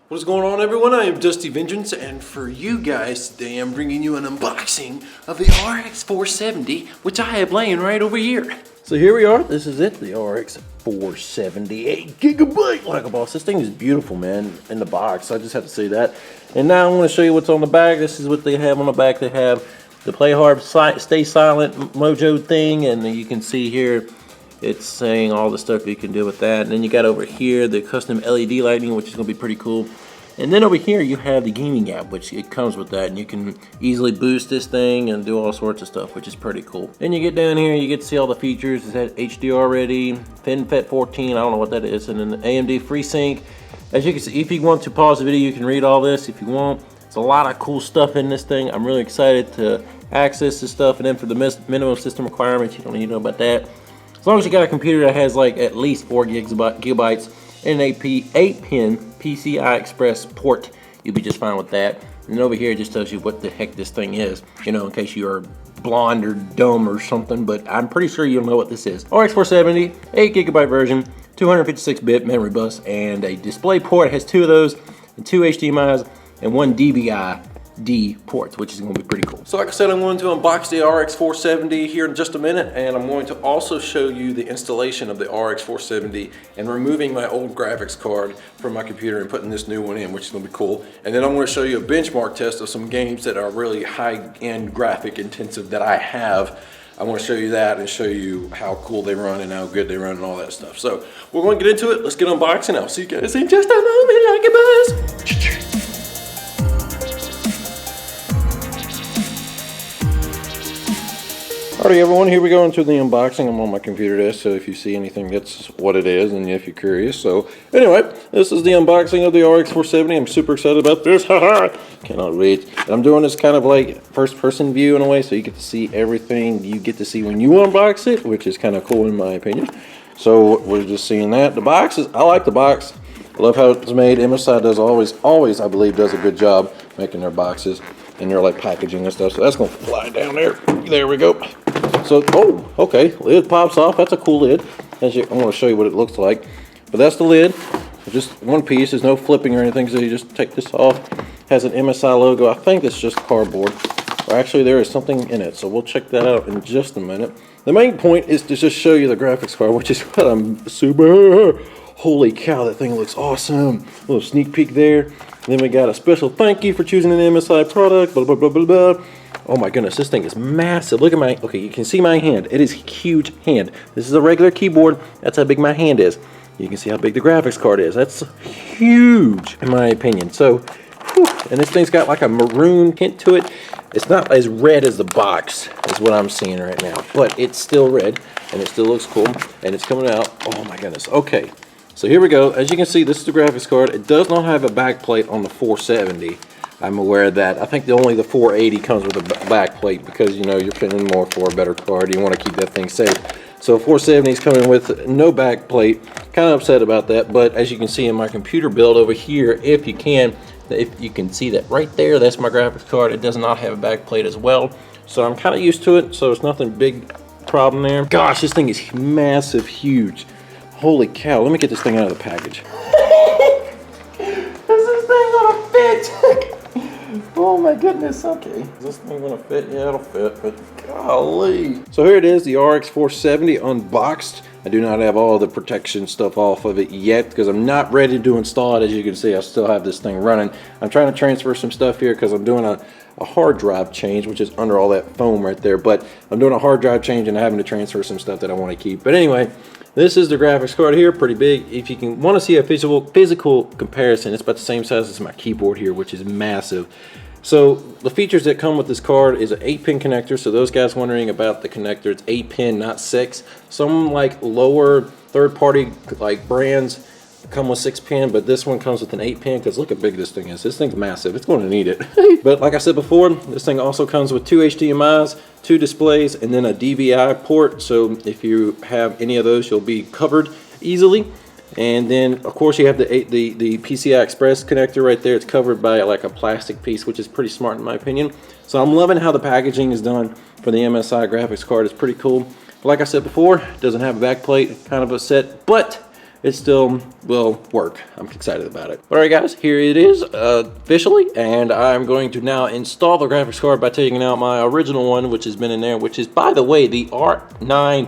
What's going on, everyone? I am DustyVengance, and for you guys today I'm bringing you an unboxing of the RX 470, which I have laying right over here. So here we are. This is it, the RX 470 8GB like a boss. This thing is beautiful, man, in the box. I just have to say that. And now I'm going to show you what's on the back. This is what they have on the back. They have the Play Hard, Stay Silent mojo thing, and you can see here it's saying all the stuff you can do with that. And then you got over here the custom LED lighting, which is going to be pretty cool. And then over here you have the gaming app, which it comes with that, and you can easily boost this thing and do all sorts of stuff, which is pretty cool. Then you get down here, you get to see all the features. It's had HDR ready, FinFET 14, I don't know what that is, and then the AMD FreeSync. As you can see, if you want to pause the video, you can read all this if you want. It's a lot of cool stuff in this thing. I'm really excited to access this stuff. And then for the minimum system requirements, you don't need to know about that. As long as you got a computer that has like at least 4 gigabytes and an 8-pin PCI Express port, you'll be just fine with that. And over here it just tells you what the heck this thing is, you know, in case you are blonde or dumb or something, but I'm pretty sure you'll know what this is. RX 470, 8GB version, 256-bit memory bus, and a display port. It has 2 of those, and 2 HDMIs, and 1 DVI-D ports, which is going to be pretty cool. So like I said, I'm going to unbox the RX 470 here in just a minute, and I'm going to also show you the installation of the RX 470 and removing my old graphics card from my computer and putting this new one in, which is going to be cool. And then I'm going to show you a benchmark test of some games that are really high-end graphic intensive that I have. I want to show you that and show you how cool they run and how good they run and all that stuff. So we're going to get into it. Let's get unboxing. I'll see you guys in just a moment. Like a buzz. Alrighty, everyone, here we go into the unboxing. I'm on my computer desk, so if you see anything, that's what it is, and if you're curious. So anyway, this is the unboxing of the RX 470. I'm super excited about this. Cannot wait. And I'm doing this kind of like first-person view in a way, so you get to see everything you get to see when you unbox it, which is kind of cool in my opinion. So we're just seeing that. The box is, I like the box. I love how it's made. MSI does always, I believe, does a good job making their boxes and their like packaging and stuff. So that's gonna fly down there. There we go. So, oh, okay, lid pops off. That's a cool lid. I'm going to show you what it looks like. But that's the lid. Just one piece. There's no flipping or anything, so you just take this off. Has an MSI logo. I think it's just cardboard. Or actually, there is something in it, so we'll check that out in just a minute. The main point is to just show you the graphics card, which is what I'm super... Holy cow, that thing looks awesome. A little sneak peek there. And then we got a special thank you for choosing an MSI product, blah, blah, blah, blah, blah. Oh my goodness, this thing is massive. Look at my, okay, you can see my hand. It is a huge hand. This is a regular keyboard. That's how big my hand is. You can see how big the graphics card is. That's huge, in my opinion. So, whew, and this thing's got like a maroon hint to it. It's not as red as the box, is what I'm seeing right now. But it's still red, and it still looks cool, and it's coming out. Oh my goodness, okay. So here we go. As you can see, this is the graphics card. It does not have a back plate on the 470. I'm aware of that. I think only the 480 comes with a back plate because, you know, you're paying more for a better card. You want to keep that thing safe. So 470 is coming with no back plate. Kind of upset about that, but as you can see in my computer build over here, if you can see that right there, that's my graphics card. It does not have a back plate as well. So I'm kind of used to it, so it's nothing big problem there. Gosh, this thing is massive, huge. Holy cow, let me get this thing out of the package. Is this thing gonna fit? Oh my goodness, okay. Is this thing gonna fit? Yeah, it'll fit, but golly. So here it is, the RX 470 unboxed. I do not have all the protection stuff off of it yet because I'm not ready to install it. As you can see, I still have this thing running. I'm trying to transfer some stuff here because I'm doing a hard drive change, which is under all that foam right there. But I'm doing a hard drive change and having to transfer some stuff that I want to keep. But anyway, this is the graphics card here, pretty big. If you want to see a physical comparison, it's about the same size as my keyboard here, which is massive. So the features that come with this card is an 8-pin connector. So those guys wondering about the connector, it's 8-pin, not 6. Some like lower third-party like brands come with 6-pin, but this one comes with an 8-pin because look how big this thing is. This thing's massive. It's going to need it. But like I said before, this thing also comes with 2 HDMIs, 2 displays, and then a DVI port. So if you have any of those, you'll be covered easily. And then of course you have the PCI Express connector right there. It's covered by like a plastic piece, which is pretty smart in my opinion. So I'm loving how the packaging is done for the MSI graphics card. It's pretty cool. But like I said before, it doesn't have a back plate, kind of upset, but it still will work. I'm excited about it. All right, guys, here it is officially, and I'm going to now install the graphics card by taking out my original one, which has been in there, which is, by the way, the R9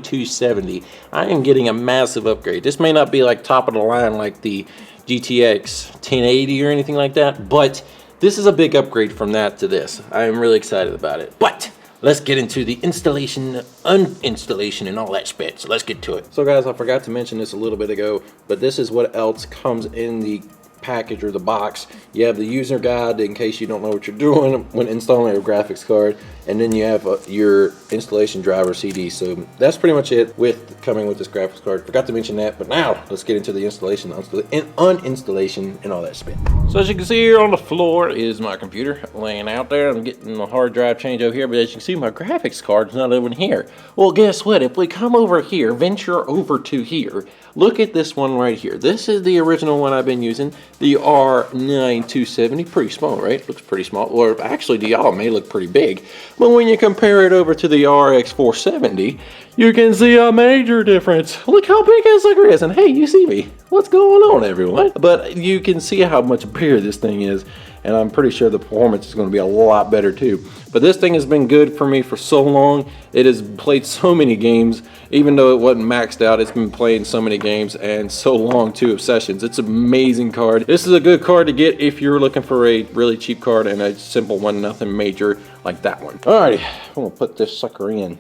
270. I am getting a massive upgrade. This may not be like top of the line like the GTX 1080 or anything like that, but this is a big upgrade from that to this. I am really excited about it. But let's get into the installation, uninstallation, and all that spit. So let's get to it. So guys, I forgot to mention this a little bit ago, but this is what else comes in the package or the box. You have the user guide in case you don't know what you're doing when installing a graphics card, and then you have your installation driver CD. So that's pretty much it with coming with this graphics card. Forgot to mention that, but now let's get into the installation, uninstallation, and all that spit. So as you can see here on the floor is my computer laying out there. I'm getting the hard drive change over here, but as you can see, my graphics card's not over here. Well, guess what? If we come over here, venture over to here, look at this one right here. This is the original one I've been using, the R9 270. Pretty small, right? Looks pretty small. Or actually, the y'all may look pretty big. But when you compare it over to the RX 470, you can see a major difference. Look how big this sucker is. And hey, you see me. What's going on, everyone? But you can see how much bigger this thing is. And I'm pretty sure the performance is going to be a lot better too. But this thing has been good for me for so long. It has played so many games. Even though it wasn't maxed out, it's been playing so many games and so long too of sessions. It's an amazing card. This is a good card to get if you're looking for a really cheap card and a simple one, nothing major like that one. Alrighty, I'm gonna put this sucker in.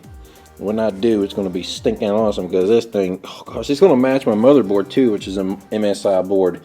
When I do, it's going to be stinking awesome because this thing, oh gosh, it's going to match my motherboard too, which is an MSI board.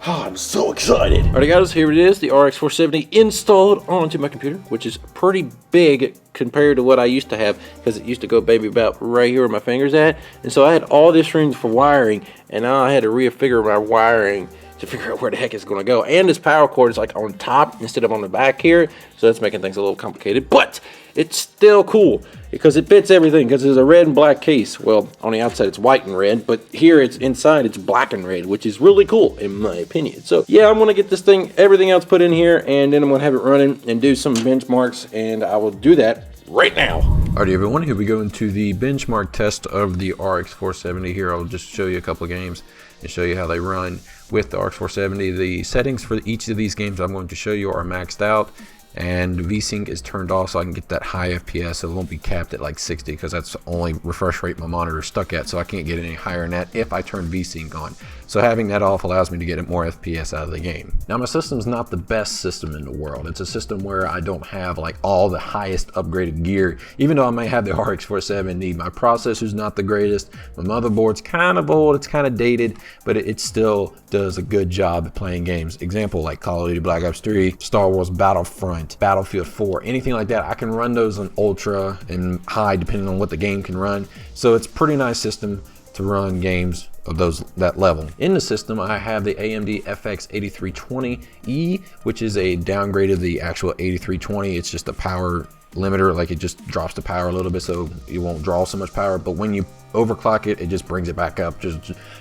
Oh, I'm so excited. All right, guys, here it is, the RX 470 installed onto my computer, which is pretty big compared to what I used to have, because it used to go maybe about right here where my finger's at. And so I had all this room for wiring, and now I had to refigure my wiring to figure out where the heck it's going to go. And this power cord is like on top instead of on the back here, so that's making things a little complicated, but it's still cool because it fits everything, because it's a red and black case. Well, on the outside it's white and red, but here it's inside it's black and red, which is really cool in my opinion. So yeah, I'm gonna get this thing, everything else put in here, and then I'm gonna have it running and do some benchmarks, and I will do that right now. Alrighty, everyone, here we go into the benchmark test of the RX 470. Here I'll just show you a couple of games and show you how they run with the RX 470. The settings for each of these games I'm going to show you are maxed out, and VSync is turned off so I can get that high FPS, so it won't be capped at like 60, because that's the only refresh rate my monitor is stuck at, so I can't get any higher than that if I turn VSync on. So having that off allows me to get more FPS out of the game. Now, my system's not the best system in the world. It's a system where I don't have like all the highest upgraded gear. Even though I may have the RX 470, my processor's not the greatest. My motherboard's kind of old, it's kind of dated, but it still does a good job at playing games. Example, like Call of Duty Black Ops 3, Star Wars Battlefront, Battlefield 4, anything like that. I can run those on ultra and high depending on what the game can run. So it's a pretty nice system to run games of that level. In the system, I have the AMD FX 8320E, which is a downgrade of the actual 8320. It's just a power limiter, like it just drops the power a little bit so you won't draw so much power, but when you overclock it, it just brings it back up,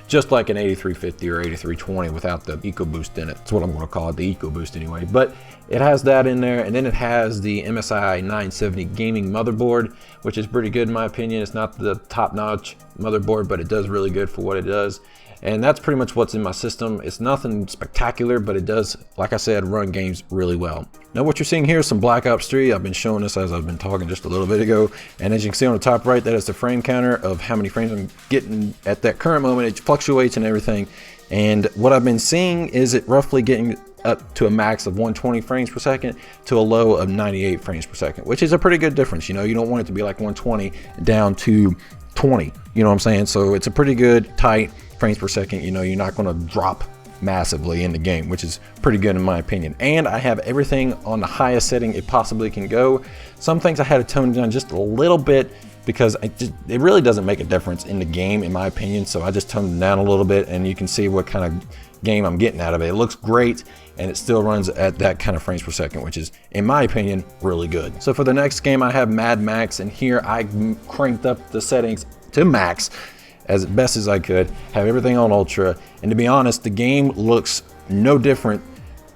just like an 8350 or 8320 without the EcoBoost in it. That's what I'm going to call it, the EcoBoost anyway. But it has that in there, and then it has the MSI 970 Gaming Motherboard, which is pretty good in my opinion. It's not the top-notch motherboard, but it does really good for what it does. And that's pretty much what's in my system. It's nothing spectacular, but it does, like I said, run games really well. Now what you're seeing here is some Black Ops 3. I've been showing this as I've been talking just a little bit ago. And as you can see on the top right, that is the frame counter of how many frames I'm getting at that current moment. It fluctuates and everything. And what I've been seeing is it roughly getting up to a max of 120 frames per second to a low of 98 frames per second, which is a pretty good difference. You know, you don't want it to be like 120 down to 20, you know what I'm saying? So it's a pretty good tight frames per second. You know, you're not going to drop massively in the game, which is pretty good in my opinion. And I have everything on the highest setting it possibly can go. Some things I had to tone down just a little bit because it really doesn't make a difference in the game in my opinion. So I just toned it down a little bit, and you can see what kind of game I'm getting out of it. It looks great, and it still runs at that kind of frames per second, which is, in my opinion, really good. So for the next game, I have Mad Max, and here I cranked up the settings to max as best as I could, have everything on ultra, and to be honest, the game looks no different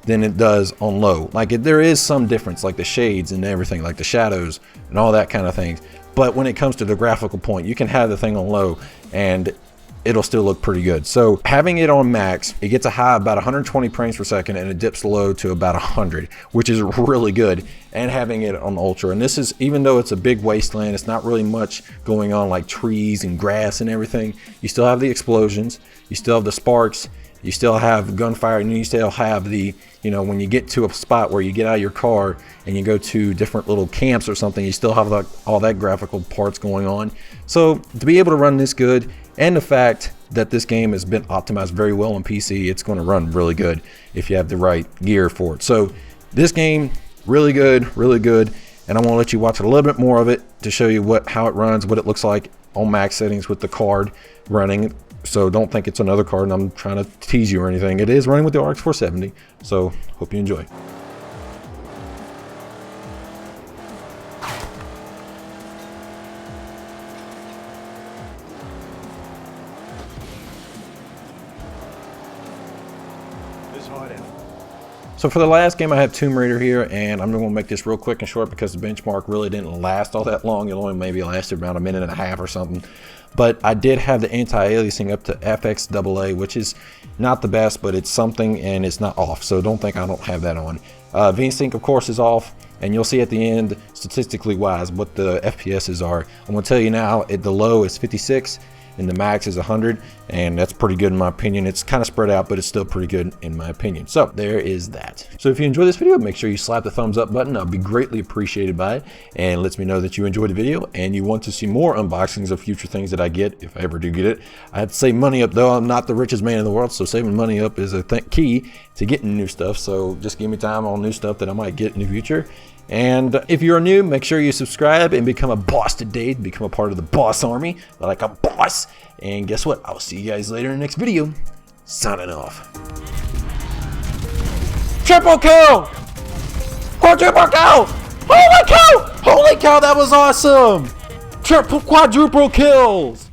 than it does on low. Like there is some difference, like the shades and everything, like the shadows and all that kind of things. But when it comes to the graphical point, you can have the thing on low and it'll still look pretty good. So having it on max, it gets a high about 120 frames per second and it dips low to about 100, which is really good. And having it on ultra, and this is, even though it's a big wasteland, it's not really much going on like trees and grass and everything. You still have the explosions, you still have the sparks, you still have gunfire, and you still have the, you know, when you get to a spot where you get out of your car and you go to different little camps or something, you still have like all that graphical parts going on. So to be able to run this good, and the fact that this game has been optimized very well on PC, it's going to run really good if you have the right gear for it. So this game, really good, and I want to let you watch a little bit more of it to show you how it runs, what it looks like on max settings with the card running. So don't think it's another card and I'm trying to tease you or anything. It is running with the RX 470, so hope you enjoy. So for the last game, I have Tomb Raider here, and I'm going to make this real quick and short because the benchmark really didn't last all that long. It only maybe lasted around a minute and a half or something. But I did have the anti-aliasing up to FXAA, which is not the best, but it's something, and it's not off. So don't think I don't have that on. VSync, of course, is off, and you'll see at the end, statistically wise, what the FPSs are. I'm going to tell you now, the low is 56. And the max is 100, and that's pretty good in my opinion. It's kind of spread out, but it's still pretty good in my opinion. So there is that. So if you enjoyed this video, make sure you slap the thumbs up button. I'll be greatly appreciated by it, and lets me know that you enjoyed the video and you want to see more unboxings of future things that I get, if I ever do get it. I have to save money up, though. I'm not the richest man in the world, so saving money up is a key to getting new stuff. So just give me time on new stuff that I might get in the future. And if you're new, make sure you subscribe and become a boss today, become a part of the boss army, like a boss. And guess what? I'll see you guys later in the next video. Signing off. Triple kill! Quadruple kill! Holy cow! Holy cow, that was awesome! Quadruple kills!